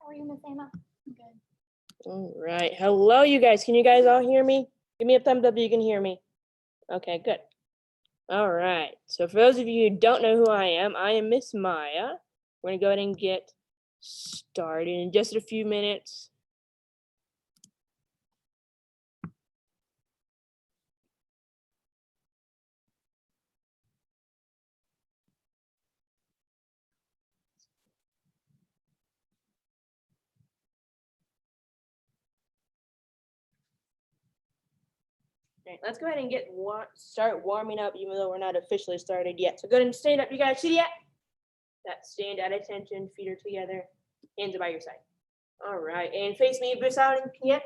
How are you, Miss Emma? I'm good. All right. Hello, you guys. Can you guys all hear me? Give me a thumbs up if you can hear me. Okay, good. All right. So for those of you who don't know who I am Miss Maya. We're going to go ahead and get started in just a few minutes. All right, let's go ahead and start warming up, even though we're not officially started yet. So go ahead and stand up, you guys. See that? That stand at attention, feet are together, hands are by your side. All right, and face me, boost out and yet.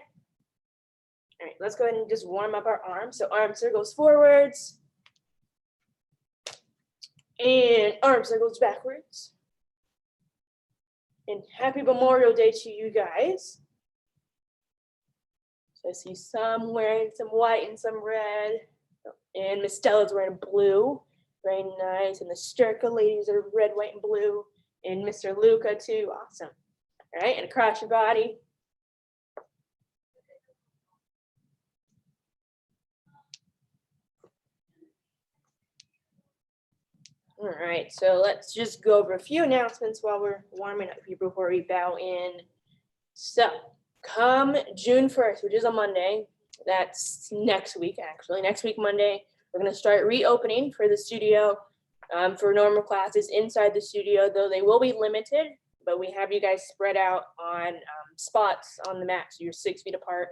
All right, let's go ahead and just warm up our arms. So arm circles forwards. And arm circles backwards. And happy Memorial Day to you guys. So I see some wearing some white and some red. And Miss Stella's wearing blue. Very nice. And the Sturka ladies are red, white, and blue. And Mr. Luca too. Awesome. All right, and across your body. All right, so let's just go over a few announcements while we're warming up here before we bow in. So come June 1st, which is a Monday, that's next week actually. Next week, Monday, we're gonna start reopening for the studio for normal classes inside the studio, though they will be limited, but we have you guys spread out on spots on the mat, so you're 6 feet apart.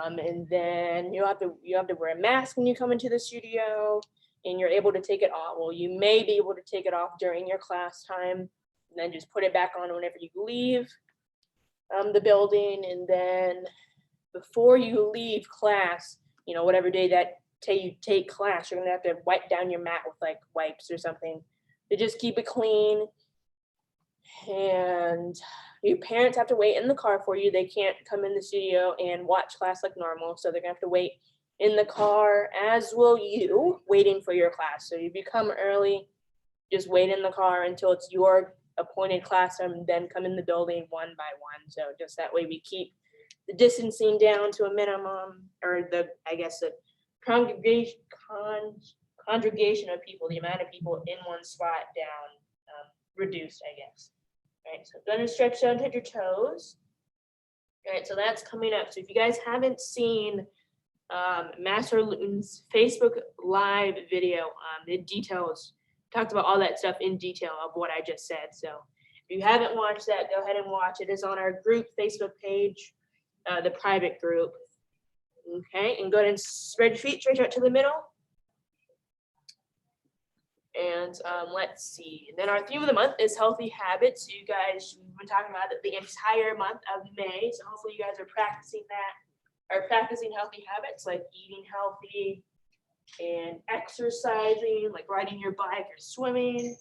And then you have to wear a mask when you come into the studio. And you're able to take it off. Well, you may be able to take it off during your class time and then just put it back on whenever you leave the building. And then before you leave class, you know, whatever day that you take class, you're gonna have to wipe down your mat with like wipes or something to just keep it clean. And your parents have to wait in the car for you. They can't come in the studio and watch class like normal. So they're gonna have to wait in the car, as will you, waiting for your class. So if you come early, just wait in the car until it's your appointed class time, and then come in the building one by one. So just that way we keep the distancing down to a minimum, or the congregation of people, the amount of people in one spot down, reduced, I guess. All right, so gonna stretch down, touch your toes. All right, so that's coming up. So if you guys haven't seen Master Luton's Facebook Live video, the details, talked about all that stuff in detail of what I just said. So if you haven't watched that, go ahead and watch it. It's on our group Facebook page, the private group. Okay, and go ahead and spread your feet, stretch out to the middle. And let's see. And then our theme of the month is healthy habits. So you guys, we've been talking about it the entire month of May. So hopefully you guys are practicing healthy habits like eating healthy and exercising, like riding your bike or swimming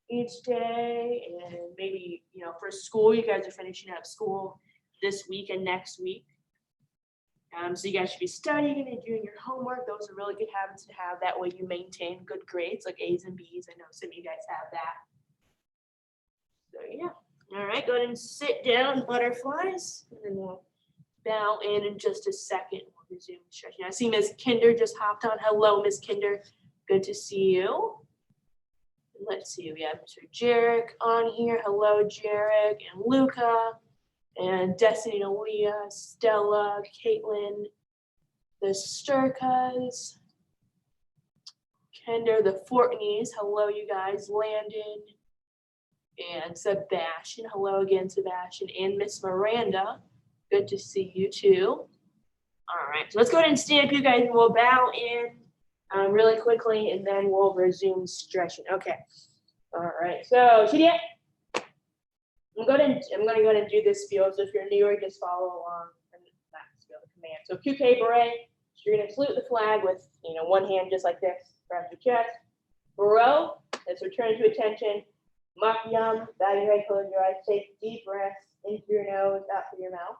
each day. And maybe, you know, for school, you guys are finishing up school this week and next week. So you guys should be studying and doing your homework. Those are really good habits to have. That way you maintain good grades like A's and B's. I know some of you guys have that. So yeah. All right, go ahead and sit down, butterflies, and then we'll bow in just a second. We'll resume stretching. I see Ms. Kinder just hopped on. Hello, Ms. Kinder. Good to see you. Let's see, we have Mr. Jarek on here. Hello, Jarek and Luca and Destiny and Aaliyah, Stella, Caitlin, the Sturkas, Kinder, the Fortneys. Hello, you guys. Landon and Sebastian. Hello again, Sebastian, and Miss Miranda. Good to see you too. All right, so let's go ahead and stand up, you guys, and we'll bow in really quickly, and then we'll resume stretching. Okay. All right. So, Juliet, I'm gonna go ahead and do this feel. So if you're new, or just follow along and that's the command. So QK beret. So you're gonna salute the flag with one hand just like this, grab your chest. Bro, let's return to attention. Makyam, bow your head, close your eyes, take deep breaths in through your nose, out through your mouth.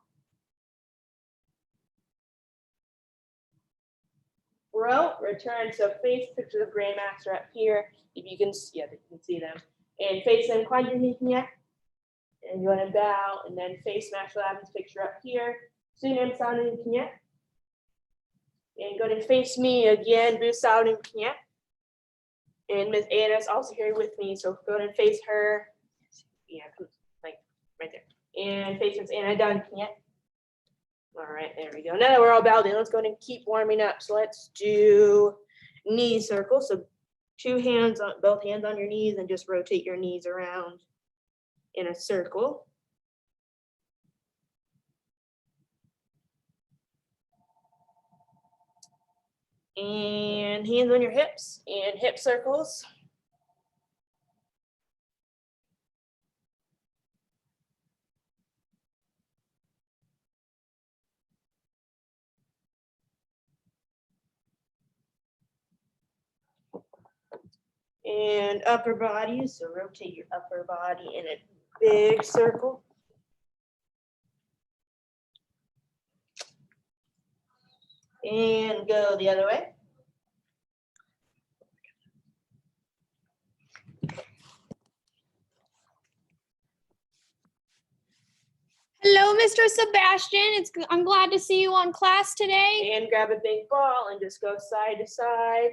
Bro, return. So face picture of Grandmaster up here. If you can, yeah, you can see them. And face them, quad your knees, yeah. And you want to bow and then face Marshall Adams picture up here. Sunim sounding knya. And go ahead and face me again, boo sounding knya. And Miss Anna's also here with me, so go ahead and face her. Yeah, like right there. And face Miss Anna down knya. All right, there we go. Now that we're all bowed in, let's go ahead and keep warming up. So let's do knee circle. So two hands on, both hands on your knees, and just rotate your knees around in a circle. And hands on your hips and hip circles. And upper body, so rotate your upper body in a big circle. And go the other way. Hello, Mr. Sebastian. I'm glad to see you on class today. And grab a big ball and just go side to side.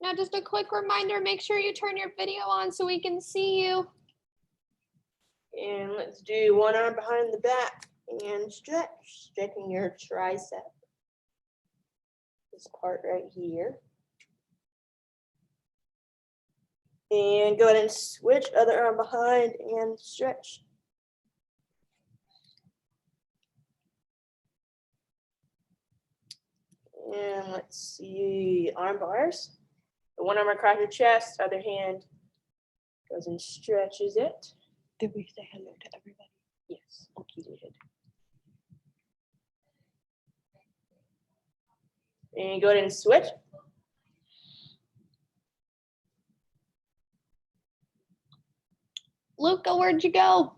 Now, just a quick reminder, make sure you turn your video on so we can see you. And let's do one arm behind the back and stretch, stretching your tricep. This part right here. And go ahead and switch, other arm behind and stretch. And let's see, arm bars. One arm across your chest, other hand goes and stretches it. Did we say hello to everybody? Yes, you did. And go ahead and switch. Luca, where'd you go?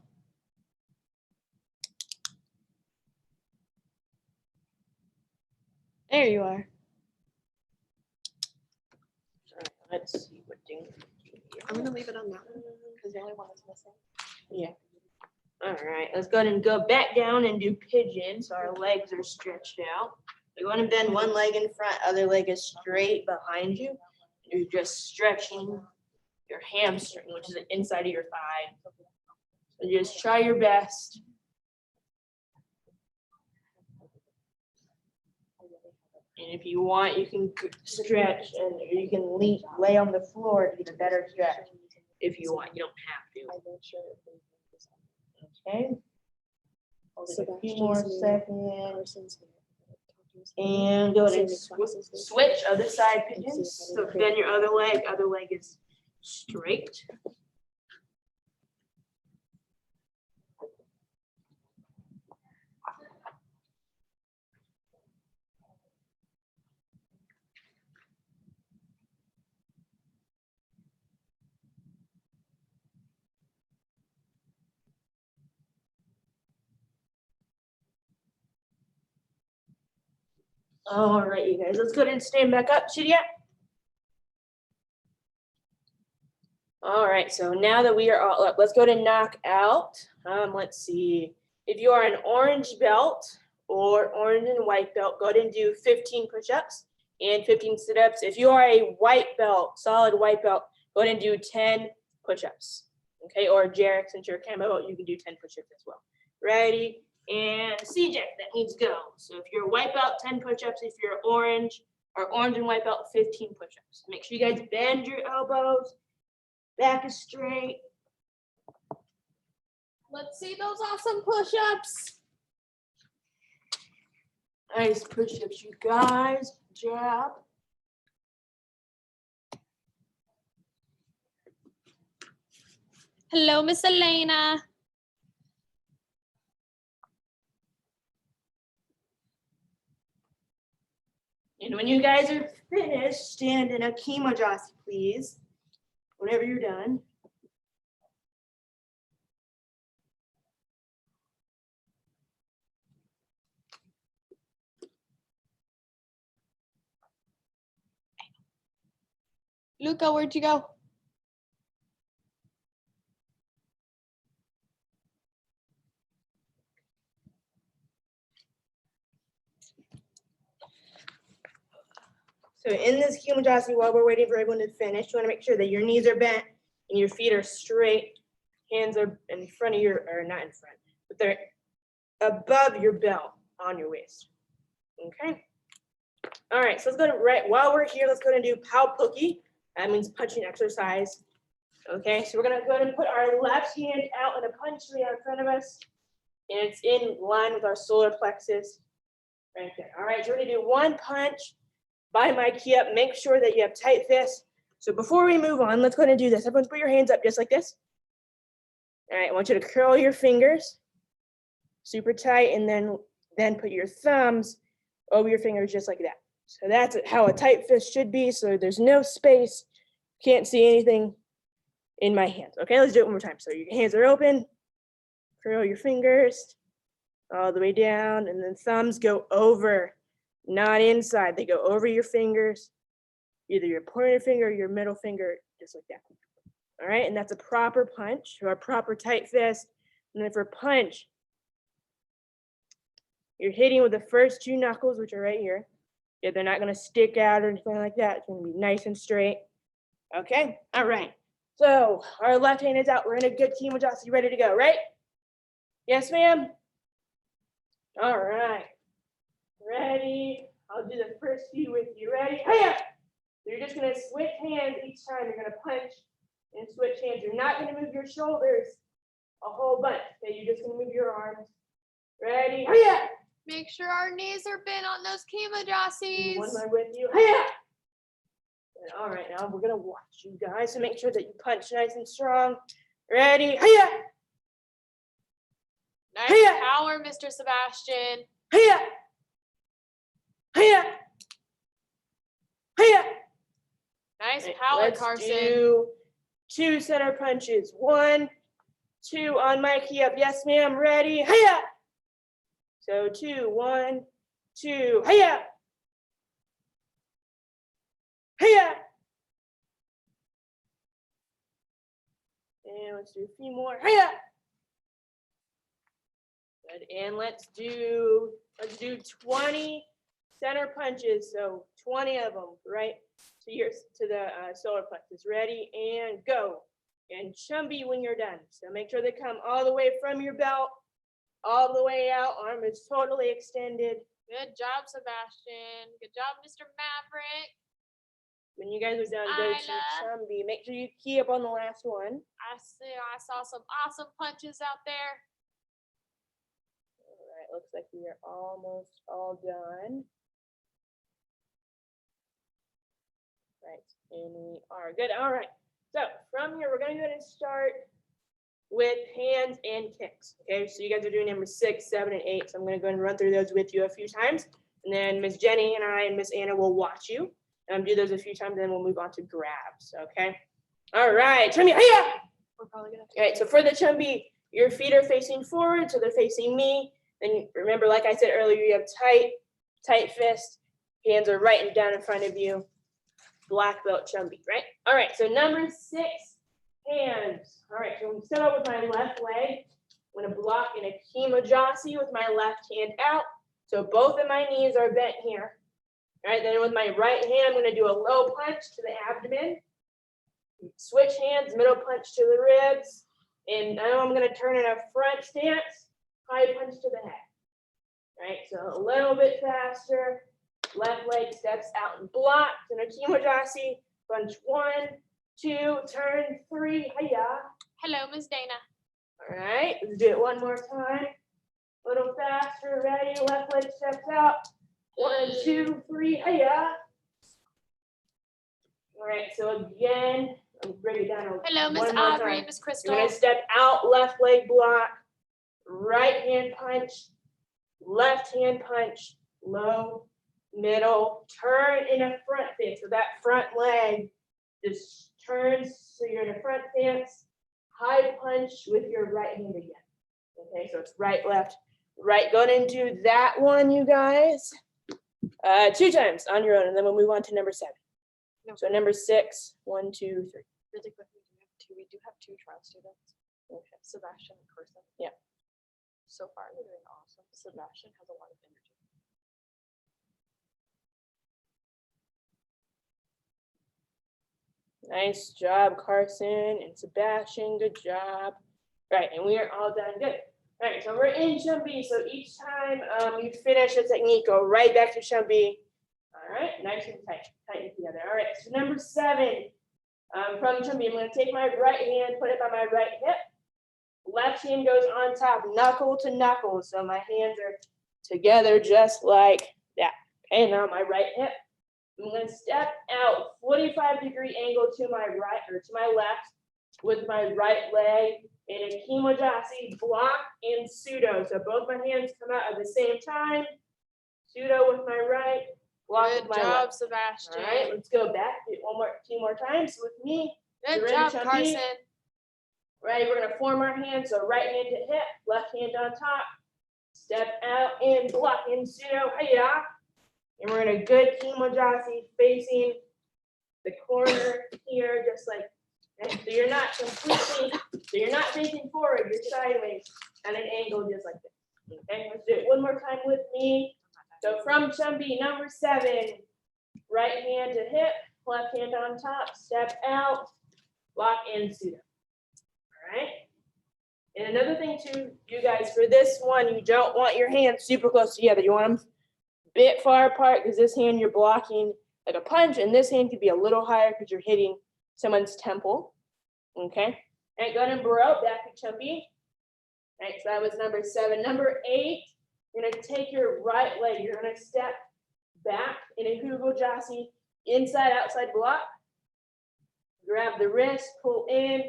There you are. Let's see what thing. I'm gonna leave it on that one because the only one that's missing. Yeah. All right, let's go ahead and go back down and do pigeon. So our legs are stretched out. You're going to bend one leg in front, other leg is straight behind you. You're just stretching your hamstring, which is the inside of your thigh. So just try your best. And if you want, you can stretch and you can lay on the floor to get a better stretch. If you want, you don't have to. Okay. A few more seconds. And go ahead and switch other side pigeons. So bend your other leg is straight. All right, you guys, let's go ahead and stand back up. Shidia. All right, so now that we are all up, let's go to knock out. Let's see. If you are an orange belt or orange and white belt, go ahead and do 15 push-ups and 15 sit-ups. If you are a white belt, solid white belt, go ahead and do 10 push-ups. Okay, or Jarek, since you're a camo belt, you can do 10 push-ups as well. Ready? And CJ, that needs go. So if you're a white belt, 10 push-ups. If you're orange or orange and white belt, 15 push-ups. Make sure you guys bend your elbows. Back is straight. Let's see those awesome push-ups. Nice push-ups, you guys. Good job. Hello, Miss Elena. And when you guys are finished, stand in a Kimajasi, please. Whenever you're done. Luca, where'd you go? So in this Kimojashi, while we're waiting for everyone to finish, you want to make sure that your knees are bent and your feet are straight. Hands are in front of your, or not in front, but they're above your belt on your waist. Okay. All right, so let's go to while we're here, let's go and do Pau Pookie. That means punching exercise. Okay, so we're gonna go ahead and put our left hand out in a punch tree in front of us. And it's in line with our solar plexus right there. All right, so we're gonna do one punch. By my key up, make sure that you have tight fists. So before we move on, let's go ahead and do this. Everyone put your hands up just like this. All right, I want you to curl your fingers super tight and then put your thumbs over your fingers just like that. So that's how a tight fist should be. So there's no space. Can't see anything in my hands. Okay, let's do it one more time. So your hands are open. Curl your fingers all the way down and then thumbs go over. Not inside, they go over your fingers, either your pointer finger or your middle finger, just like that. All right, and that's a proper punch or a proper tight fist. And then for punch, you're hitting with the first two knuckles, which are right here. Yeah, they're not gonna stick out or anything like that. It's gonna be nice and straight. Okay, all right. So our left hand is out. We're in a good Kimojashi, ready to go, right? Yes, ma'am? All right. Ready? I'll do the first few with you. Ready? Hiya! So you're just gonna switch hands each time. You're gonna punch and switch hands. You're not gonna move your shoulders a whole bunch. Okay, you're just gonna move your arms. Ready? Hiya! Make sure our knees are bent on those Kimojashis. One more with you. Hiya! All right, now we're gonna watch you guys. So make sure that you punch nice and strong. Ready? Hiya! Nice Hiya! power, Mr. Sebastian. Hiya! Hiya! Hiya! Nice Right, power, let's Carson. do 2 center punches. 1, 2 on my key up. Yes, ma'am. Ready? Hiya! So 2, 1, 2. Hiya! Hiya! And let's do a few more. Hiya! Good. And let's do 20 center punches. So 20 of them, right? To the solar plexus. Ready and go. And chumby when you're done. So make sure they come all the way from your belt, all the way out. Arm is totally extended. Good job, Sebastian. Good job, Mr. Maverick. When you guys are done, go to Isla. chumby. Make sure you key up on the last one. I saw some awesome punches out there. All right, looks like we are almost all done. Right, and we are good. All right, so from here, we're gonna go ahead and start with hands and kicks. Okay, so you guys are doing number 6, 7, and 8. So I'm gonna go ahead and run through those with you a few times. And then Miss Jenny and I and Miss Anna will watch you. Do those a few times, and then we'll move on to grabs, okay? All right, chumby, hiya! We're probably gonna have to. All right, so for the chumby, your feet are facing forward, so they're facing me. Then remember, like I said earlier, you have tight fist. Hands are right and down in front of you. Black belt chumby, right? All right, so number 6, hands. All right, so I'm gonna start out with my left leg. I'm gonna block in a Kimojashi with my left hand out. So both of my knees are bent here. All right, then with my right hand, I'm gonna do a low punch to the abdomen. Switch hands, middle punch to the ribs. And now I'm gonna turn in a front stance, high punch to the head. All right, so a little bit faster. Left leg steps out and blocks in a Kimojashi. Punch 1, 2, turn 3, hiya. Hello, Miss Dana. All right, let's do it one more time. A little faster, ready, left leg steps out. 1, 2, 3, hiya. All right, so again, I'll bring it down. Hello, Miss one more Aubrey, time. Miss You're Crystal. gonna step out, left leg block, right hand punch, left hand punch, low, middle, turn in a front stance. So that front leg just turns, so you're in a front stance, high punch with your right hand again. Okay, so it's right, left, right. Go ahead and do that one, you guys. 2 times on your own, and then we'll move on to number 7. No. So number 6, 1, 2, 3. Really quickly, we do have two trial students, Okay. Sebastian and Carson. Yeah. So far, they're doing awesome. Sebastian has a lot of energy. Nice job, Carson and Sebastian. Good job. Right, and we are all done. Good. All right, so we're in chum B. So each time you finish a technique, go right back to chum B. All right, nice and tight, tighten together. All right, so number 7 from chum B. I'm going to take my right hand, put it by my right hip. Left hand goes on top, knuckle to knuckle. So my hands are together just like that. Okay, now my right hip. I'm going to step out 45-degree angle to my right or to my left with my right leg in a kimojasi, block and pseudo. So both my hands come out at the same time. Pseudo with my right, block Good with my job, left. Sebastian. All right, let's go back. Do it two more times with me. Good You ready, job, Chubby? Carson. Ready? We're going to form our hands. So right hand to hip, left hand on top. Step out and block and pseudo. Hiya. And we're in a good kimojasi facing the corner here, just like that. So you're not facing forward, you're sideways at an angle just like this. Okay, let's do it one more time with me. So from chum B, number 7, right hand to hip, left hand on top, step out, block and pseudo. All right. And another thing too, you guys, for this one, you don't want your hands super close together. You want them bit far apart because this hand you're blocking like a punch, and this hand could be a little higher because you're hitting someone's temple. Okay. All right, go ahead and bro back to chum B. All right, so that was number 7. Number 8, you're gonna take your right leg. You're gonna step back in a hugojasi, inside outside block. Grab the wrist, pull in,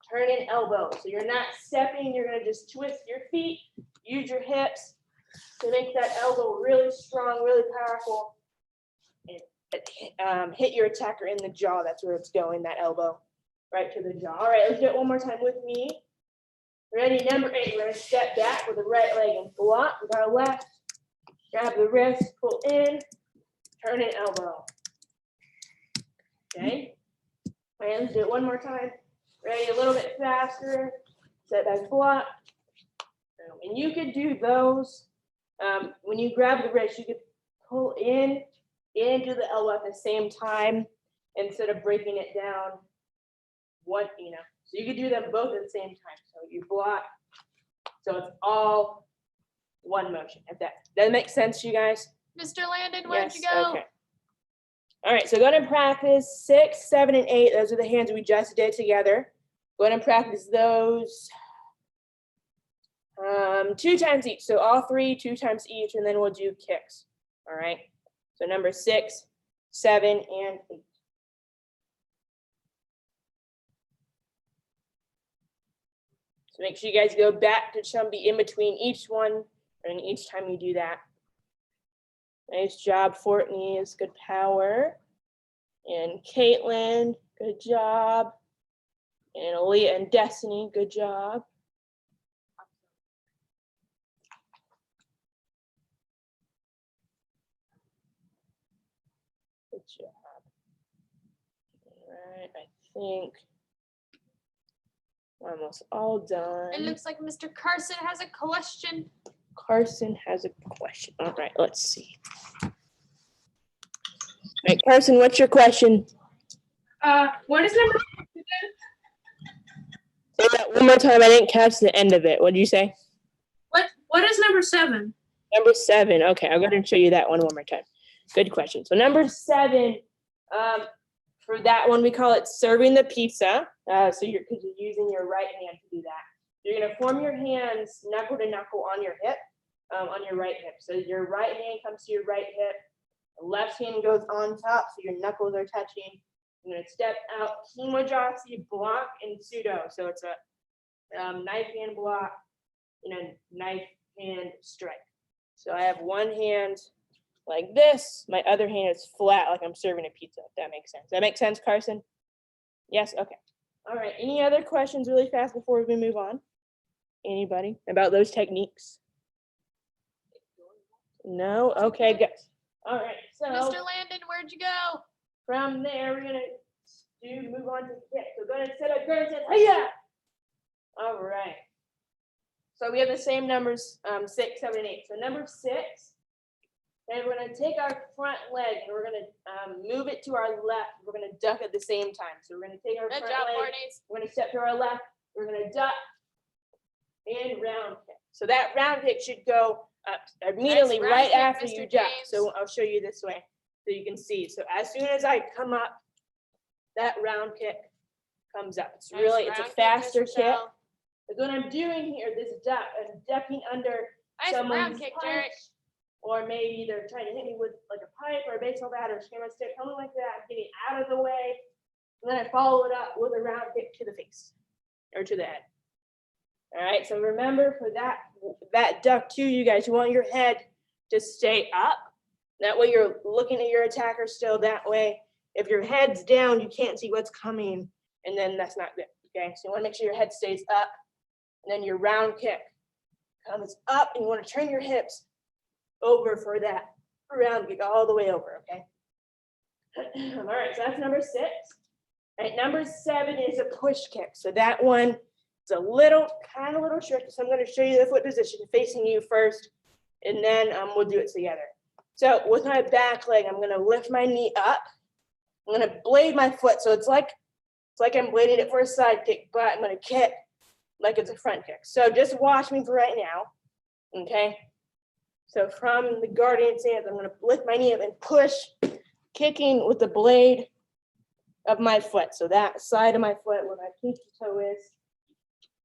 turn in elbow. So you're not stepping. You're gonna just twist your feet, use your hips to make that elbow really strong, really powerful, and hit your attacker in the jaw. That's where it's going, that elbow, right to the jaw. All right, let's do it one more time with me. Ready, number 8, we're gonna step back with the right leg and block with our left. Grab the wrist, pull in, turn in elbow. Okay, and let's do it one more time. Ready, a little bit faster. Step back, block. And you could do those. When you grab the wrist, you could pull in into the elbow at the same time instead of breaking it down. So you could do them both at the same time. So you block. So it's all one motion. If that makes sense to you guys? Mr. Landon, where'd you Yes, go? okay. All right, so go ahead and practice 6, 7, and 8. Those are the hands we just did together. Go ahead and practice those 2 times each. So all 3, 2 times each, and then we'll do kicks. All right. So number 6, 7, and 8. So make sure you guys go back to chumbi in between each one, and each time you do that. Nice job, Fortney's, good power. And Caitlin, good job. And Aaliyah and Destiny, good job. Good job. All right, I think we're almost all done. It looks like Mr. Carson has a question. Carson has a question. All right, let's see. All right, Carson, what's your question? What is number? Say that one more time. I didn't catch the end of it. What did you say? What is number 7? Number 7. Okay, I'll go ahead and show you that one more time. Good question. So number 7, for that one, we call it serving the pizza. So you're using your right hand to do that. You're gonna form your hands knuckle to knuckle on your hip, on your right hip. So your right hand comes to your right hip. The left hand goes on top, so your knuckles are touching. You're gonna step out, kimojasi, block, and pseudo. So it's a knife hand block and a knife hand strike. So I have one hand like this. My other hand is flat, like I'm serving a pizza, if that makes sense. That makes sense, Carson? Yes? Okay. All right. Any other questions really fast before we move on? Anybody about those techniques? No? Okay, good. All right. So Mr. Landon, where'd you go? From there, we're gonna move on to kick. So go ahead and set up guard and hiya. All right. So we have the same numbers, 6, 7, and 8. So number 6, and we're gonna take our front leg and we're gonna move it to our left. We're gonna duck at the same time. So we're gonna take our Good front job, leg. Courtney. We're gonna step to our left. We're gonna duck and round kick. So that round kick should go up immediately round right kick, after Mr. you duck. James. So I'll show you this way so you can see. So as soon as I come up, that round kick comes up. It's Nice really, it's a round kick, faster Mr. kick. Shell. But what I'm doing here, this duck, I'm ducking under Nice round someone's kick, punch, Jared. or maybe they're trying to hit me with like a pipe or a baseball bat or a camera stick, something like that. I'm getting out of the way, and then I follow it up with a round kick to the face or to the head. All right, so remember for that duck too, you guys, you want your head to stay up. That way you're looking at your attacker still that way. If your head's down, you can't see what's coming, and then that's not good, okay? So you wanna make sure your head stays up, and then your round kick comes up, and you wanna turn your hips over for that round kick all the way over, okay? All right, so that's number 6. All right, number 7 is a push kick. So that one is a little tricky. So I'm gonna show you the foot position facing you first, and then we'll do it together. So with my back leg, I'm gonna lift my knee up. I'm gonna blade my foot. So it's like I'm blading it for a side kick, but I'm gonna kick like it's a front kick. So just watch me for right now, okay? So from the guardian stance, I'm gonna lift my knee up and push, kicking with the blade of my foot. So that side of my foot where my pinky toe is,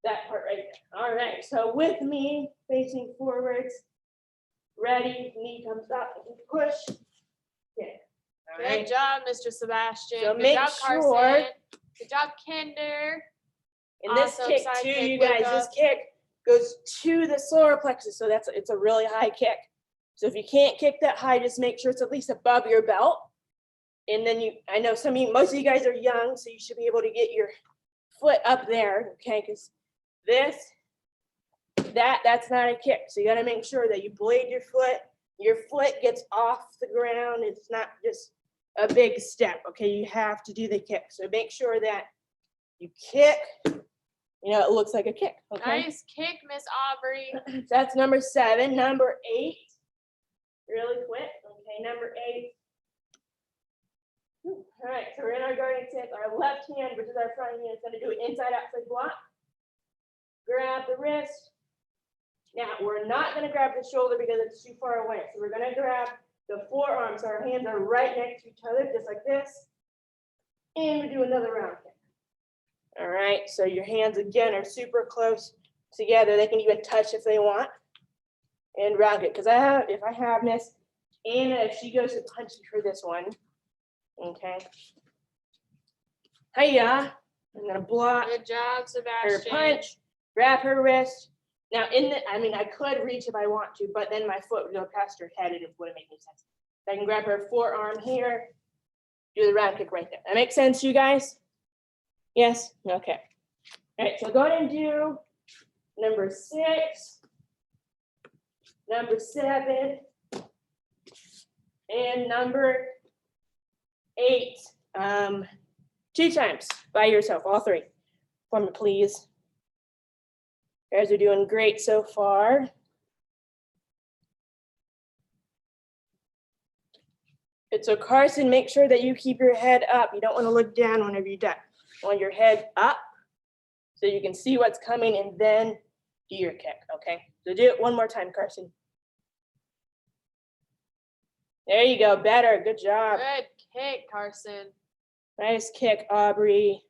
that part right there. All right, so with me facing forwards, ready, knee comes up, and push, kick. All Good right, job, Mr. Sebastian. So Good make job, Carson. sure- Good job, Kinder. and this awesome kick side too, kick you with guys, this kick goes to the solar plexus, so it's a really high kick. So if you can't kick that high, just make sure it's at least above your belt. And then I know most of you guys are young, so you should be able to get your foot up there, okay? Because that's not a kick. So you gotta make sure that you blade your foot gets off the ground. It's not just a big step, okay? You have to do the kick. So make sure that you kick, it looks like a kick, okay? Nice kick, Miss Aubrey. So that's number 7. Number 8, really quick, okay, number 8. All right, so we're in our guarding stance. Our left hand, which is our front hand, is gonna do an inside outside block. Grab the wrist. Now, we're not gonna grab the shoulder because it's too far away. So we're gonna grab the forearm. So our hands are right next to each other, just like this. And we do another round kick. All right, so your hands again are super close together. They can even touch if they want. And round kick, because if I have Miss Anna, if she goes to punch me for this one, okay. Hiya, I'm gonna block Good job, her Sebastian. punch, grab her wrist. Now I could reach if I want to, but then my foot would go past her head and it wouldn't make any sense. I can grab her forearm here, do the round kick right there. That makes sense, you guys? Yes? Okay. All right, so go ahead and do number 6, number 7, and number 8. 2 times by yourself, all 3. For me, please. You guys are doing great so far. Good, so Carson, make sure that you keep your head up. You don't want to look down whenever you duck. You want your head up so you can see what's coming and then do your kick, okay? So do it one more time, Carson. There you go, better, good job. Good kick, Carson. Nice kick, Aubrey.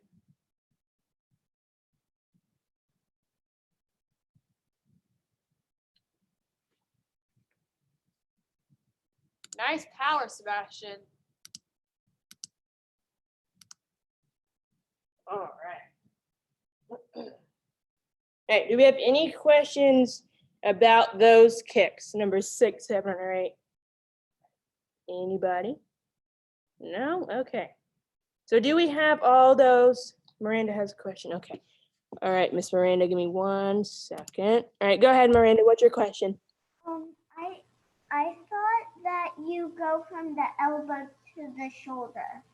Nice power, Sebastian. All right. All right, do we have any questions about those kicks, number 6, 7, or 8? Anybody? No? Okay. So do we have all those? Miranda has a question. Okay. All right, Miss Miranda, give me 1 second. All right, go ahead, Miranda. What's your question? I thought that you go from the elbow to the shoulder.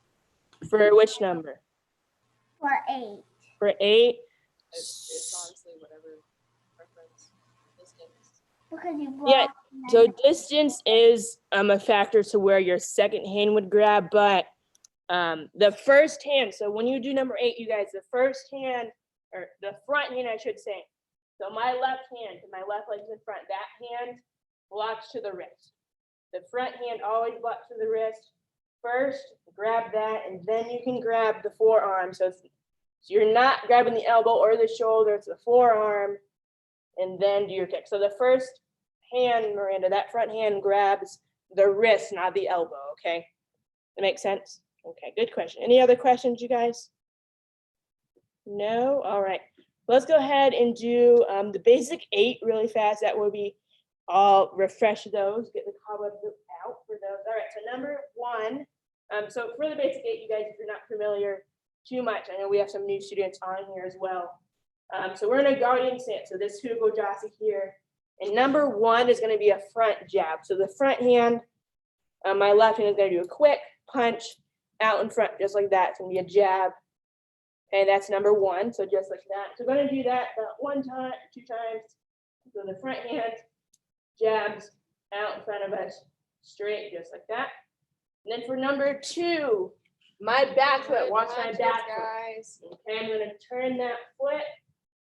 For which number? For 8. For 8. It's honestly whatever preference, distance. Because you Yeah, block. So distance is a factor to where your second hand would grab, but the first hand, so when you do number 8, you guys, the first hand, or the front hand, I should say. So my left hand, my left leg's in front, that hand blocks to the wrist. The front hand always blocks to the wrist. First, grab that, and then you can grab the forearm. So you're not grabbing the elbow or the shoulder, it's the forearm, and then do your kick. So the first hand, Miranda, that front hand grabs the wrist, not the elbow, okay? That makes sense? Okay, good question. Any other questions, you guys? No? All right. Let's go ahead and do the basic 8 really fast. That will be, I'll refresh those, get the cobwebs out for those. All right, so number 1. So for the basic 8, you guys, if you're not familiar too much, I know we have some new students on here as well. So we're in a guardian stance. So this Hugo Jossie here. And number 1 is going to be a front jab. So the front hand, my left hand is going to do a quick punch out in front, just like that. It's going to be a jab. And that's number 1. So just like that. So we're going to do that 1 time, 2 times. So the front hand jabs out in front of us, straight, just like that. And then for number 2, my back foot, watch my back foot. Guys. Okay, I'm gonna turn that foot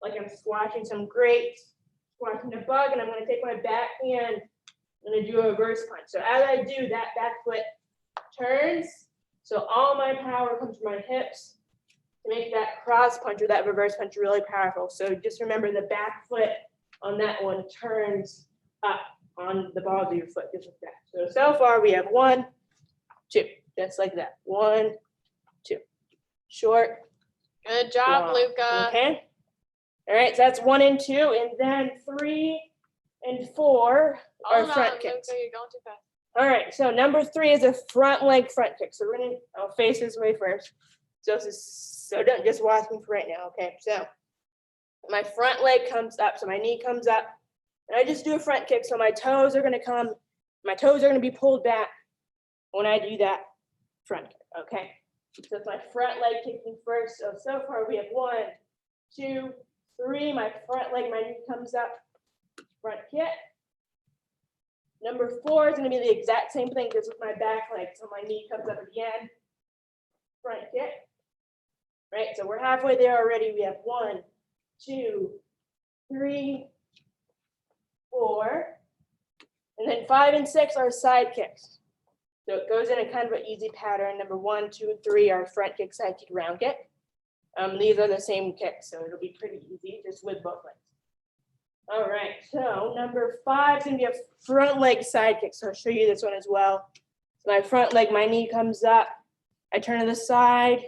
like I'm squashing some grapes, squashing a bug, and I'm gonna take my back hand, I'm gonna do a reverse punch. So as I do, that back foot turns, so all my power comes from my hips to make that cross punch or that reverse punch really powerful. So just remember the back foot on that one turns up on the balls of your foot, just like that. So far we have 1, 2, just like that. 1, 2. Short. Good job, long. Luca. Okay. All right, so that's 1 and 2, and then 3 and 4 are Hold on, front Luca, kicks. you're going too fast. All right, so number 3 is a front leg front kick. So we're gonna, I'll face this way first. So don't just watch me for right now, okay? So my front leg comes up, so my knee comes up, and I just do a front kick. So my toes are gonna be pulled back when I do that front kick, okay? So it's my front leg kicking first. So far we have 1, 2, 3. My front leg, my knee comes up, front kick. Number 4 is gonna be the exact same thing, just with my back leg. So my knee comes up again, front kick. Right, so we're halfway there already. We have 1, 2, 3, 4, and then 5 and 6 are side kicks. So it goes in a kind of an easy pattern. Number 1, 2, and 3 are front kick, side kick, round kick. These are the same kicks, so it'll be pretty easy just with both legs. All right, so number 5 is gonna be a front leg side kick. So I'll show you this one as well. So my front leg, my knee comes up. I turn to the side,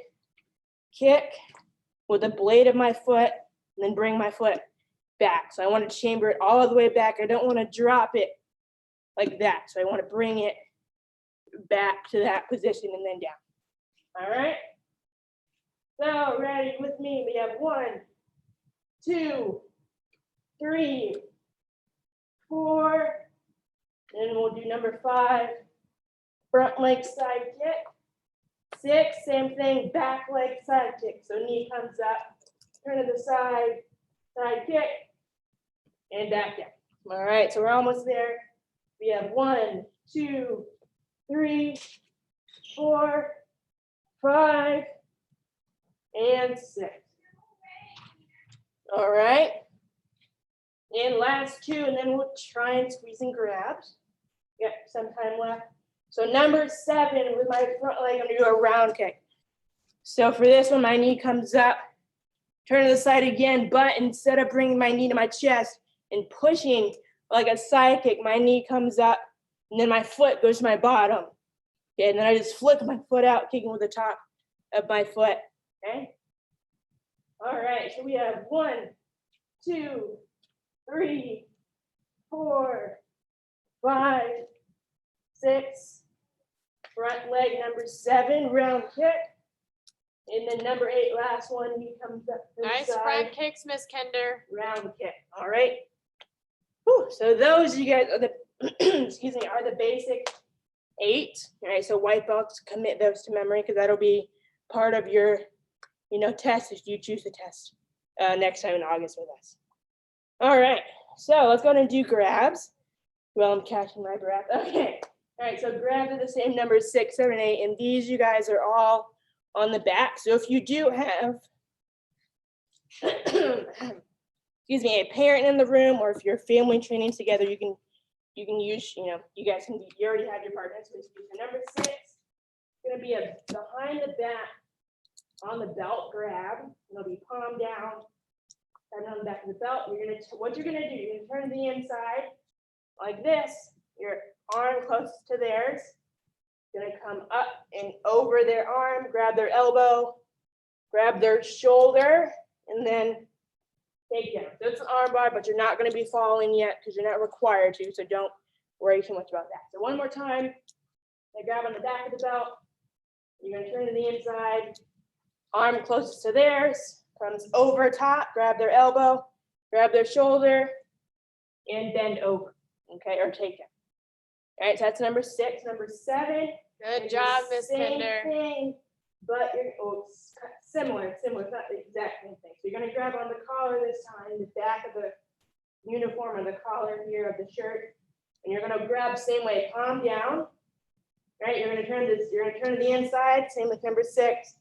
kick with the blade of my foot, and then bring my foot back. So I want to chamber it all the way back. I don't want to drop it like that. So I want to bring it back to that position and then down. All right. So ready with me? We have 1, 2, 3, 4, and we'll do number 5, front leg side kick. 6, same thing, back leg side kick. So knee comes up, turn to the side, side kick, and back down. All right, so we're almost there. We have 1, 2, 3, 4, 5, and 6. All right. And last 2, and then we'll try and squeeze and grab. Got some time left. So number 7, with my front leg, I'm gonna do a round kick. So for this one, my knee comes up, turn to the side again, but instead of bringing my knee to my chest and pushing like a side kick, my knee comes up, and then my foot goes to my bottom. Okay, and then I just flick my foot out, kicking with the top of my foot, okay? All right, so we have 1, 2, 3, 4, 5, 6, front leg number 7, round kick. And then number 8, last one, he comes up to the Nice side, front kicks, Miss Kender. round kick. All right. Whew, so those, you guys, are the excuse me, are the basic 8. All right, so white belts, commit those to memory because that'll be part of your, test if you choose to test next time in August with us. All right, so let's go ahead and do grabs. Well, I'm catching my breath. Okay. All right, so grabs are the same numbers, 6, 7, 8, and these you guys are all on the back. So if you do have, excuse me, a parent in the room, or if you're family training together, you can use, you guys can, you already have your partners. So number 6 is gonna be a behind the back on the belt grab. It'll be palm down, and on the back of the belt. What you're gonna do, you're gonna turn to the inside like this. Your arm close to theirs. Gonna come up and over their arm, grab their elbow, grab their shoulder, and then take down. So it's an arm bar, but you're not gonna be falling yet because you're not required to, so don't worry too much about that. So one more time, I grab on the back of the belt. You're gonna turn to the inside, arm closest to theirs, comes over top, grab their elbow, grab their shoulder, and bend over, okay, or take it. All right, so that's number 6. Number 7. Good job, Miss Same Pinder. thing, but it's similar, it's not the exact same thing. So you're gonna grab on the collar this time, the back of the uniform or the collar here of the shirt, and you're gonna grab same way, palm down. Right, you're gonna turn to the inside, same with number 6.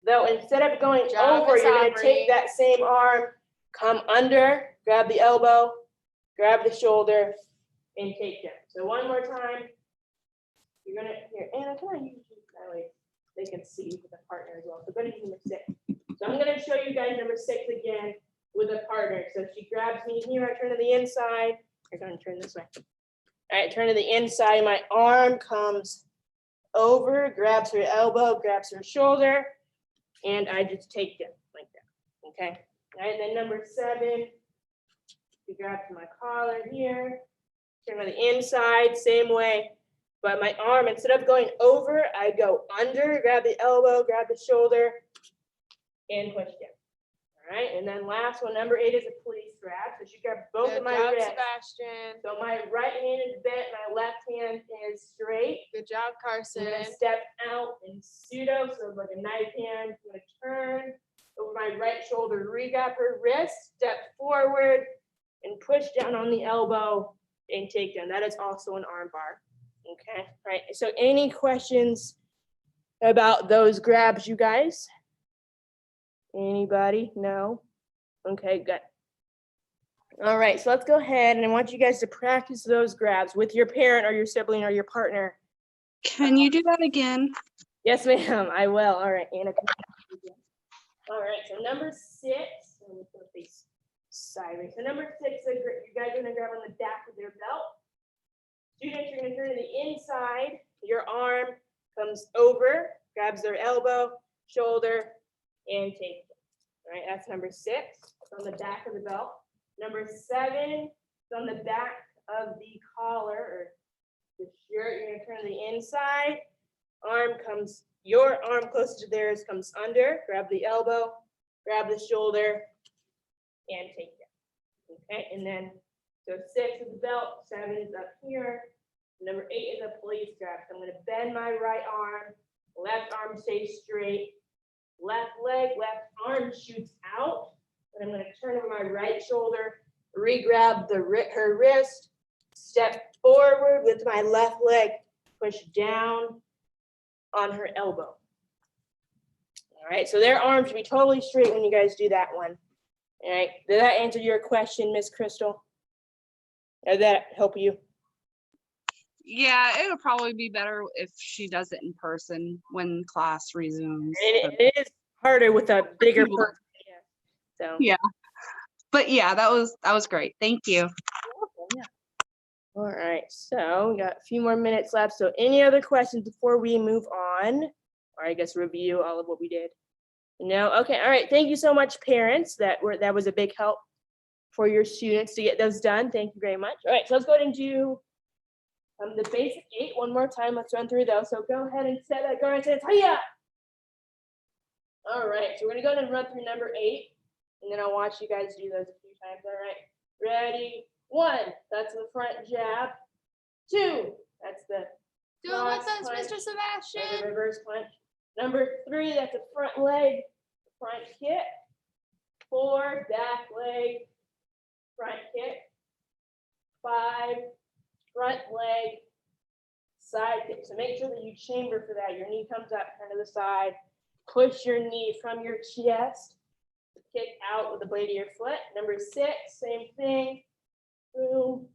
Though instead of going Good job, over, Miss you're gonna Aubrey. take that same arm, come under, grab the elbow, grab the shoulder, and take down. So one more time. You're gonna, here, Anna, can I use you? That way they can see with a partner as well. So go to number 6. So I'm gonna show you guys number 6 again with a partner. So she grabs me here, I turn to the inside. You're gonna turn this way. All right, turn to the inside. My arm comes over, grabs her elbow, grabs her shoulder, and I just take it like that. Okay. All right, then number 7. You grab my collar here, turn to the inside, same way. But my arm, instead of going over, I go under, grab the elbow, grab the shoulder, and push down. All right, and then last one, number 8 is a police grab. So she grabs both Good of my job, wrists. Sebastian. So my right hand is bent, my left hand is straight. Good job, I'm Carson. gonna step out in pseudo, so like a knife hand. I'm gonna turn over my right shoulder, re-grab her wrist, step forward, and push down on the elbow and take down. That is also an arm bar. Okay, right. So any questions about those grabs, you guys? Anybody? No? Okay, good. All right, so let's go ahead and I want you guys to practice those grabs with your parent or your sibling or your partner. Can you do that again? Yes, ma'am, I will. All right, Anna. All right, so number 6, let me put these sideways. So number 6, you guys are gonna grab on the back of their belt. Students, you're gonna turn to the inside. Your arm comes over, grabs their elbow, shoulder, and take it. All right, that's number 6. It's on the back of the belt. Number 7 is on the back of the collar or the shirt. You're gonna turn to the inside. Your arm closest to theirs comes under, grab the elbow, grab the shoulder, and take it. Okay, and then, so 6 is the belt, 7 is up here. Number 8 is a police grab. So I'm gonna bend my right arm, left arm stays straight, left leg, left arm shoots out. And I'm gonna turn over my right shoulder, re-grab her wrist, step forward with my left leg, push down on her elbow. All right, so their arms should be totally straight when you guys do that one. All right, did that answer your question, Miss Crystal? Did that help you? Yeah, it would probably be better if she does it in person when class resumes. It is harder with a bigger person. So. Yeah. But yeah, that was great. Thank you. Yeah. All right, so we got a few more minutes left. So any other questions before we move on? Or I guess review all of what we did? No? Okay, all right. Thank you so much, parents. That was a big help for your students to get those done. Thank you very much. All right, so let's go ahead and do the basic 8 one more time. Let's run through those. So go ahead and set that guard and say, hiya! All right, so we're gonna go ahead and run through number 8. And then I'll watch you guys do those a few times. All right, ready? 1, that's the front jab. 2, that's the Do it with cross us, punch, Mr. or the Sebastian. reverse punch. Number 3, that's a front leg, front kick. 4, back leg, front kick. 5, front leg, side kick. So make sure that you chamber for that. Your knee comes up, turn to the side. Push your knee from your chest. Kick out with the blade of your foot. Number 6, same thing. Boom,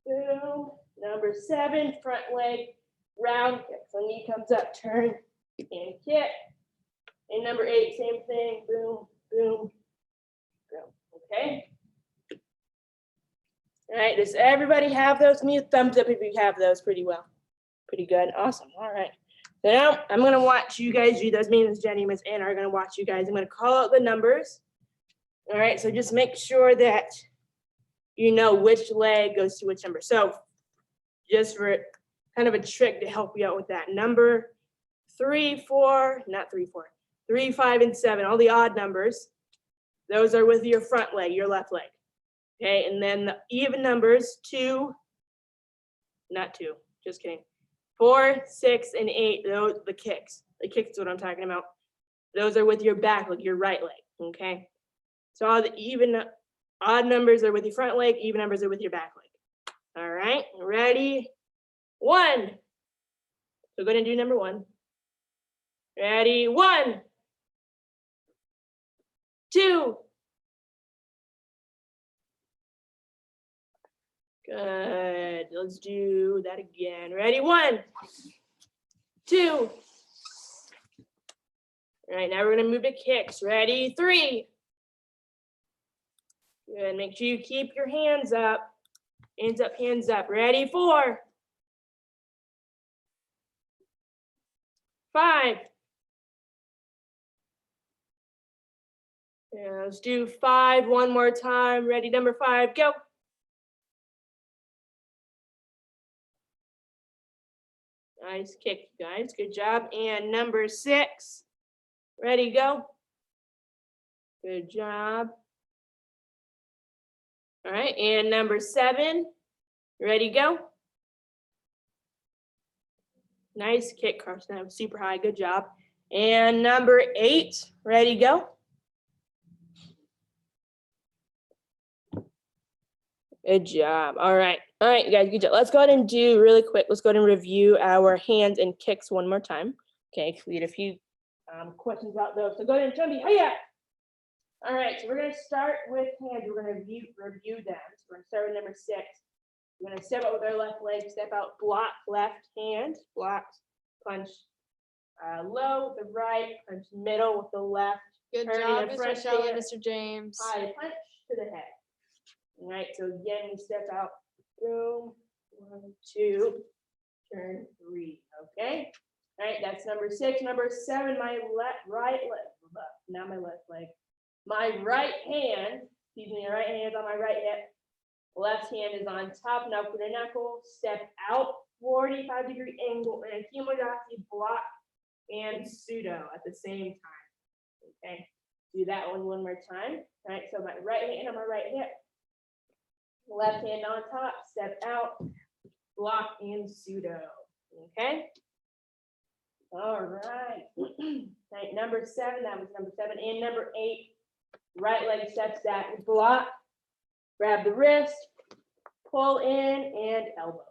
boom. Number 7, front leg, round kick. So knee comes up, turn, and kick. And number 8, same thing. Boom, boom, boom. Okay. All right. Does everybody have those? Give me a thumbs up if you have those pretty well. Pretty good. Awesome. All right. So now I'm going to watch you guys do those. Me and Miss Jenny and Miss Anna are going to watch you guys. I'm going to call out the numbers. All right. So just make sure that you know which leg goes to which number. So just for kind of a trick to help you out with that. Number 3, 4, not 3, 4, 3, 5, and 7, all the odd numbers, those are with your front leg, your left leg. Okay, and then the even numbers, 2, not 2, just kidding. 4, 6, and 8, those the kicks. The kicks is what I'm talking about. Those are with your back leg, your right leg. Okay. So all the even odd numbers are with your front leg, even numbers are with your back leg. All right, ready? 1. So we're going to do number 1. Ready? 1, 2. Good. Let's do that again. Ready? 1, 2. All right, now we're going to move to kicks. Ready? 3. Good. Make sure you keep your hands up. Hands up, hands up. Ready? 4, 5. Yeah, let's do 5 one more time. Ready? Number 5, go. Nice kick, you guys. Good job. And number 6. Ready, go. Good job. All right, and number 7. Ready, go. Nice kick, Carson. That was super high. Good job. And number 8. Ready, go. Good job. All right, you guys, good job. Let's go ahead and do really quick. Let's go ahead and review our hands and kicks one more time. Okay, we had a few questions about those. So go ahead and tell me, hiya. All right, so we're going to start with hands. We're going to review them. So we're going to start with number 6. We're going to step out with our left leg, step out, block, left hand, block, punch low with the right, punch middle with the left. Good Turn job, in Mr. front Shelley, hand. Mr. James. High punch to the head. All right, so again, we step out, boom, 1, 2, turn 3, okay? All right, that's number 6. Number 7, my right leg, not my left leg. My right hand, excuse me, right hand's on my right hip. Left hand is on top, now put a knuckle, step out, 45-degree angle, and a Himodaki block and pseudo at the same time, okay? Do that one more time. All right, so my right hand on my right hip. Left hand on top, step out, block and pseudo, okay? All right. All right, number 7, that was number 7. And number 8, right leg steps back, block, grab the wrist, pull in, and elbow. All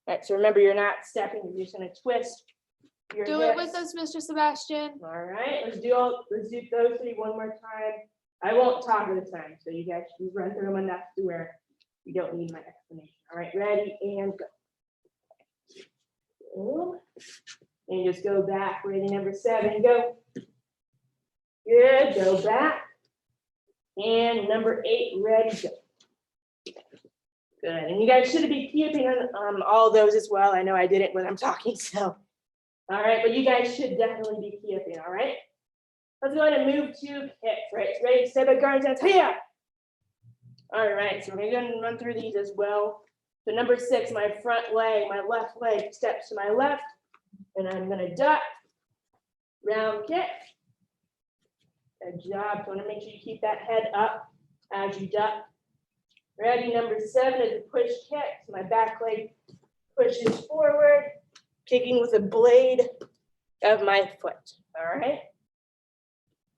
right, so remember, you're not stepping, you're just gonna twist your Do hips. it with us, Mr. Sebastian. All right, let's do those 3 one more time. I won't talk this time, so you guys just run through them enough to where you don't need my explanation. All right, ready and go. And just go back. Ready, number 7, go. Good, go back. And number 8, ready, go. Good, and you guys should be keeping on all those as well. I know I didn't when I'm talking, so. All right, but you guys should definitely be keeping, all right? Let's go ahead and move to kicks, right? Ready, step back, guard, hands, hiya. All right, so we're gonna run through these as well. So number 6, my front leg, my left leg steps to my left, and I'm gonna duck, round kick. Good job. So I want to make sure you keep that head up as you duck. Ready, number 7 is a push kick. So my back leg pushes forward, kicking with a blade of my foot, all right?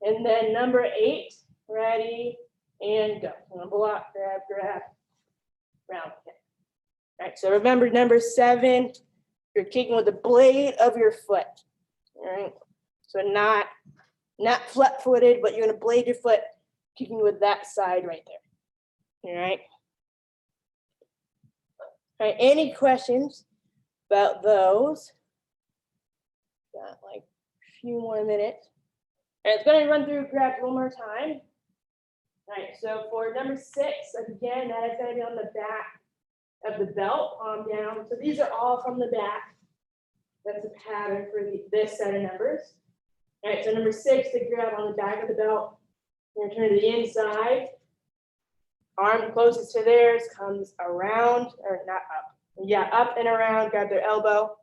And then number 8, ready, and go. Block, grab, round kick. All right, so remember number 7, you're kicking with the blade of your foot, all right? So not flat-footed, but you're gonna blade your foot, kicking with that side right there, all right? All right, any questions about those? Got like a few more minutes. All right, it's gonna run through grabs one more time. All right, so for number 6, again, that is gonna be on the back of the belt, palm down. So these are all from the back. That's a pattern for this set of numbers. All right, so number 6, the grab on the back of the belt. You're gonna turn to the inside. Arm closest to theirs comes around, or not up. Yeah, up and around, grab their elbow,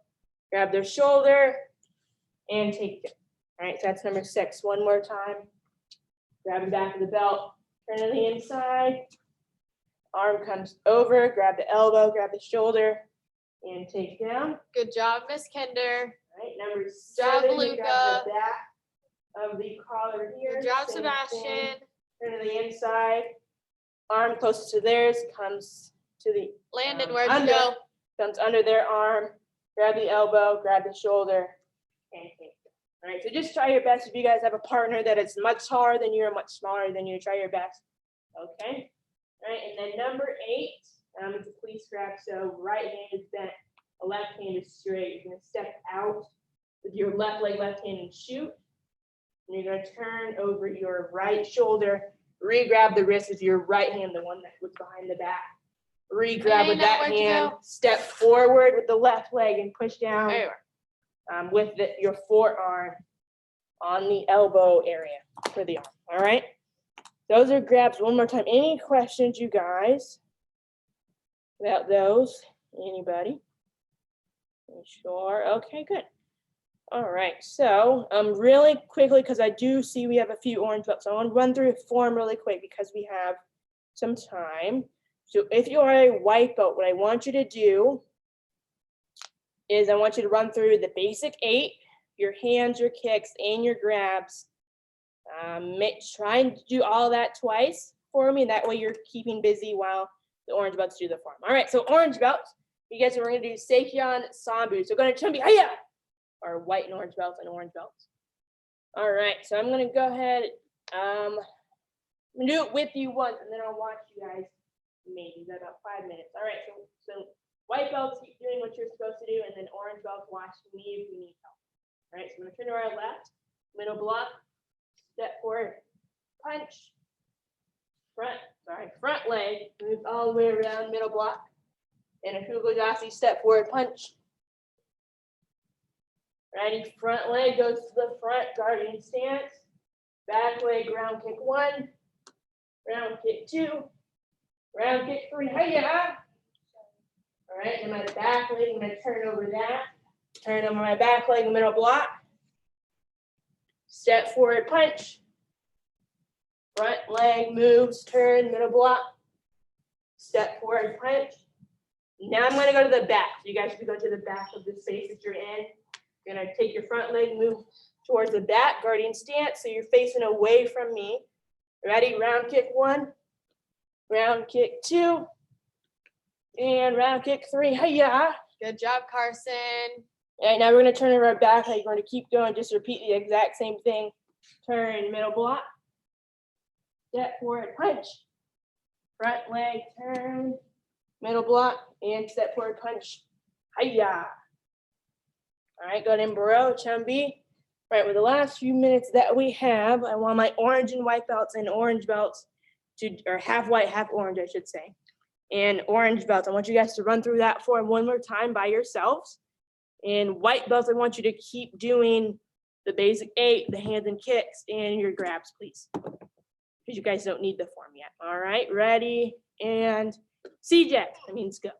grab their shoulder, and take it. All right, so that's number 6. One more time. Grab the back of the belt, turn to the inside. Arm comes over, grab the elbow, grab the shoulder, and take down. Good job, Miss Kinder. All right, number job, 7, you Luca. grab the back of the collar here. Good job, Same Sebastian. thing. Turn to the inside. Arm closest to theirs comes to the Landon, where'd you under. go? Comes under their arm. Grab the elbow, grab the shoulder, and take it. All right, so just try your best. If you guys have a partner that is much taller than you or much smaller than you, try your best. Okay. All right, and then number 8, it's a police grab. So right hand is bent, a left hand is straight. You're gonna step out with your left leg, left hand, and shoot. And you're gonna turn over your right shoulder, re-grab the wrist with your right hand, the one that was behind the back. Re-grab with Elena, that where'd you hand, go? step forward with the left leg and push down There you are. with your forearm on the elbow area for the arm, all right? Those are grabs one more time. Any questions, you guys, about those? Anybody? You sure? Okay, good. All right, so really quickly, because I do see we have a few orange belts, so I want to run through a form really quick because we have some time. So if you are a white belt, what I want you to do is I want you to run through the basic 8, your hands, your kicks, and your grabs. Try and do all that twice for me. That way you're keeping busy while the orange belts do the form. All right, so orange belts, you guys are going to do Seikyan Sambu. So going to chumbi hiya, or white and orange belts and orange belts. All right, so I'm going to go ahead. I'm going to do it with you once, and then I'll watch you guys maybe about 5 minutes. All right, so white belts, keep doing what you're supposed to do, and then orange belts, watch me if you need help. All right, so I'm going to turn to our left, middle block, step forward, punch, front leg, move all the way around, middle block, and a Kugodasi, step forward, punch. Ready, front leg goes to the front, guardian stance, back leg, round kick 1, round kick 2, round kick 3, hiya. All right, and my back leg, I'm gonna turn over that. Turn over my back leg, middle block. Step forward, punch. Front leg moves, turn, middle block. Step forward, punch. Now I'm gonna go to the back. You guys should go to the back of the space that you're in. You're gonna take your front leg, move towards the back, guardian stance, so you're facing away from me. Ready, round kick 1, round kick 2, and round kick 3, hiya. Good job, Carson. All right, now we're gonna turn over our back leg. We're gonna keep going, just repeat the exact same thing. Turn, middle block. Step forward, punch. Front leg, turn, middle block, and step forward, punch. Hiya. All right, go ahead and bro, chumbi. All right, with the last few minutes that we have, I want my orange and white belts and orange belts to, or half white, half orange, I should say, and orange belts. I want you guys to run through that form one more time by yourselves. And white belts, I want you to keep doing the basic 8, the hands and kicks, and your grabs, please. Because you guys don't need the form yet. All right, ready, and CJ, that means go.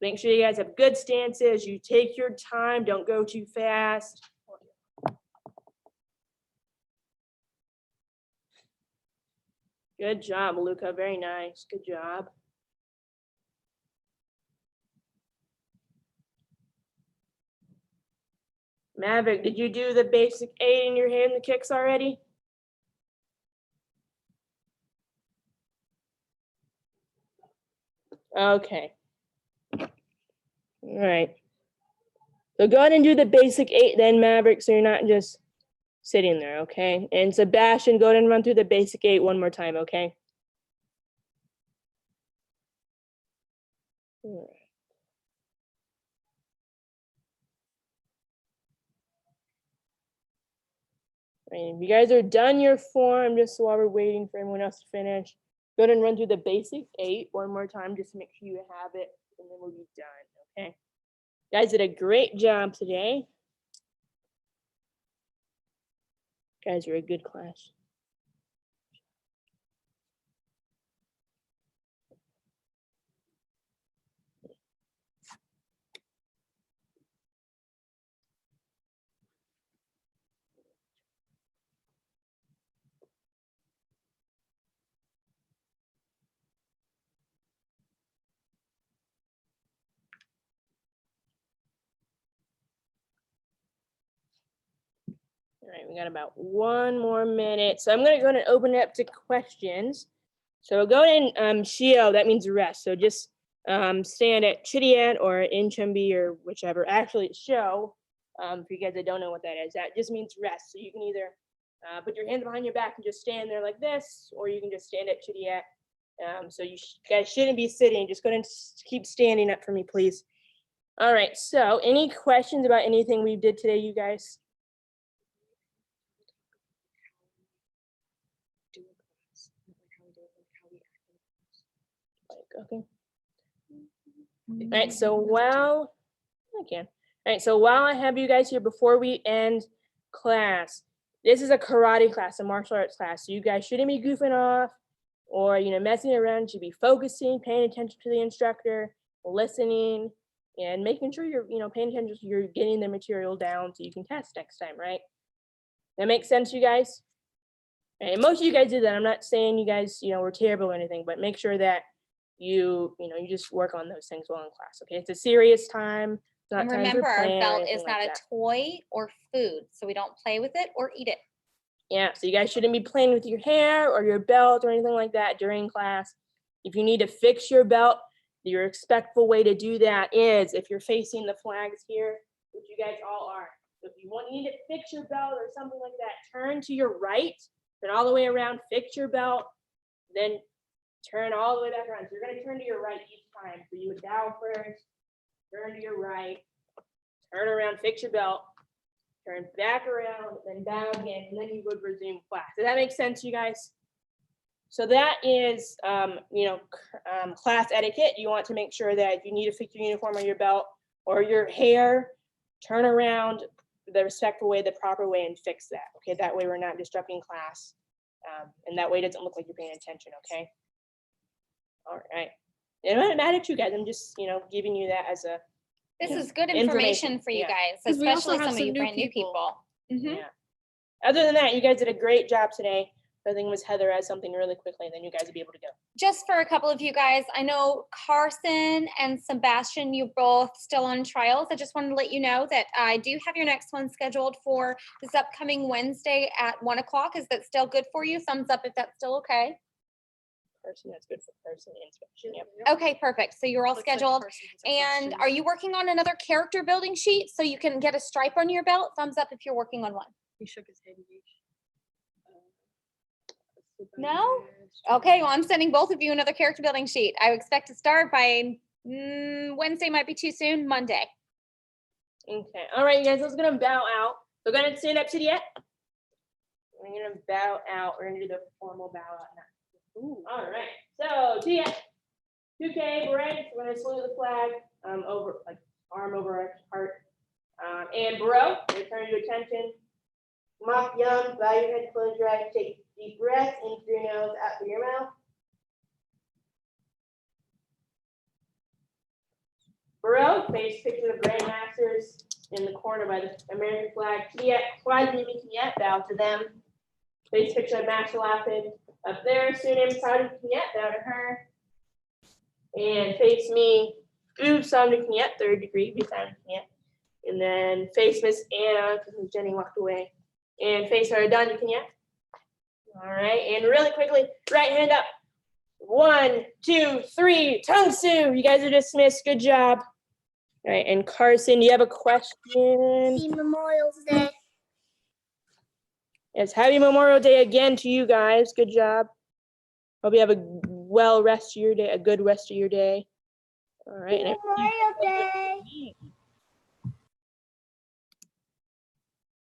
Make sure you guys have good stances. You take your time, don't go too fast. Good job, Luca, very nice, good job. Maverick, did you do the basic 8 in your hand, the kicks already? Okay. All right. So go ahead and do the basic 8 then, Maverick, so you're not just sitting there, okay? And Sebastian, go ahead and run through the basic 8 one more time, okay? All right. And if you guys are done your form, just while we're waiting for everyone else to finish, go ahead and run through the basic 8 one more time, just to make sure you have it, and then we'll be done, okay? You guys did a great job today. You guys are a good class. All right, we got about 1 more minute. So I'm gonna go ahead and open it up to questions. So go ahead and Shio, that means rest. So just stand at Chidiat or in Chumbi or whichever. Actually, show, for you guys that don't know what that is, that just means rest. So you can either put your hands behind your back and just stand there like this, or you can just stand at Chidiat. So you guys shouldn't be sitting. Just go ahead and keep standing up for me, please. All right, so any questions about anything we did today, you guys? Okay. All right, so while I have you guys here before we end class, this is a karate class, a martial arts class. So you guys shouldn't be goofing off or messing around. You should be focusing, paying attention to the instructor, listening, and making sure you're paying attention so you're getting the material down so you can test next time, right? That makes sense, you guys? And most of you guys did that. I'm not saying you guys were terrible or anything, but make sure that you just work on those things while in class. Okay, it's a serious time. It's not And time remember, for our play or belt anything is not like a that. toy or food, so we don't play with it or eat it. Yeah, so you guys shouldn't be playing with your hair or your belt or anything like that during class. If you need to fix your belt, the respectful way to do that is if you're facing the flags here, which you guys all are. So if you need to fix your belt or something like that, turn to your right, turn all the way around, fix your belt, then turn all the way back around. So you're gonna turn to your right each time. So you would bow first, turn to your right, turn around, fix your belt, turn back around, then bow again, and then you would resume class. Does that make sense, you guys? So that is, class etiquette. You want to make sure that if you need to fix your uniform or your belt or your hair, turn around the respectful way, the proper way, and fix that. Okay, that way we're not disrupting class, and that way it doesn't look like you're paying attention. Okay. All right. And I'm not mad at you guys. I'm just, giving you that as a. This Yeah. is good Information, information for you yeah. guys, 'Cause we also especially have some of some you new brand new people. people. Yeah. Other than that, you guys did a great job today. I think Miss Heather has something really quickly, and then you guys will be able to go. Just for a couple of you guys, I know Carson and Sebastian, you're both still on trials. I just wanted to let you know that I do have your next one scheduled for this upcoming Wednesday at 1 o'clock. Is that still good for you? Thumbs up if that's still okay. Person, that's good for person inspection. Yep. Okay, perfect. So you're all Looks like scheduled. Carson has a And question. are you working on another character building sheet so you can get a stripe on your belt? Thumbs up if you're working on one. He shook his head. No? Okay, well, I'm sending both of you another character building sheet. I expect to start by Wednesday, might be too soon, Monday. Okay. All right, you guys. Let's gonna bow out. We're gonna stand up to the end. We're gonna bow out. We're gonna do the formal bow out now. Ooh. All right. So to the end. 2K, right? We're gonna salute the flag. Over like arm over our heart. And bro, return your attention. Mop yum. Bow your head. Close your eyes. Take deep breath in through your nose, out through your mouth. Bro, face picture of Grandmasters in the corner by the American flag. Kiet, Quad Mimi Kiet, bow to them. Face picture of Master Lapid up there. Sunim Sadu Kiet, bow to her. And face me, Oob Samdu Kiet, 3rd degree, be Samdu Kiet. And then face Miss Anna, because Jenny walked away. And face her. Done, you can yet? All right, and really quickly, right hand up. 1, 2, 3, tongue Sue. You guys are dismissed. Good job. All right, and Carson, do you have a question? Happy Memorial Day. Yes, happy Memorial Day again to you guys. Good job. Hope you have a good rest of your day. All right. and Memorial Day.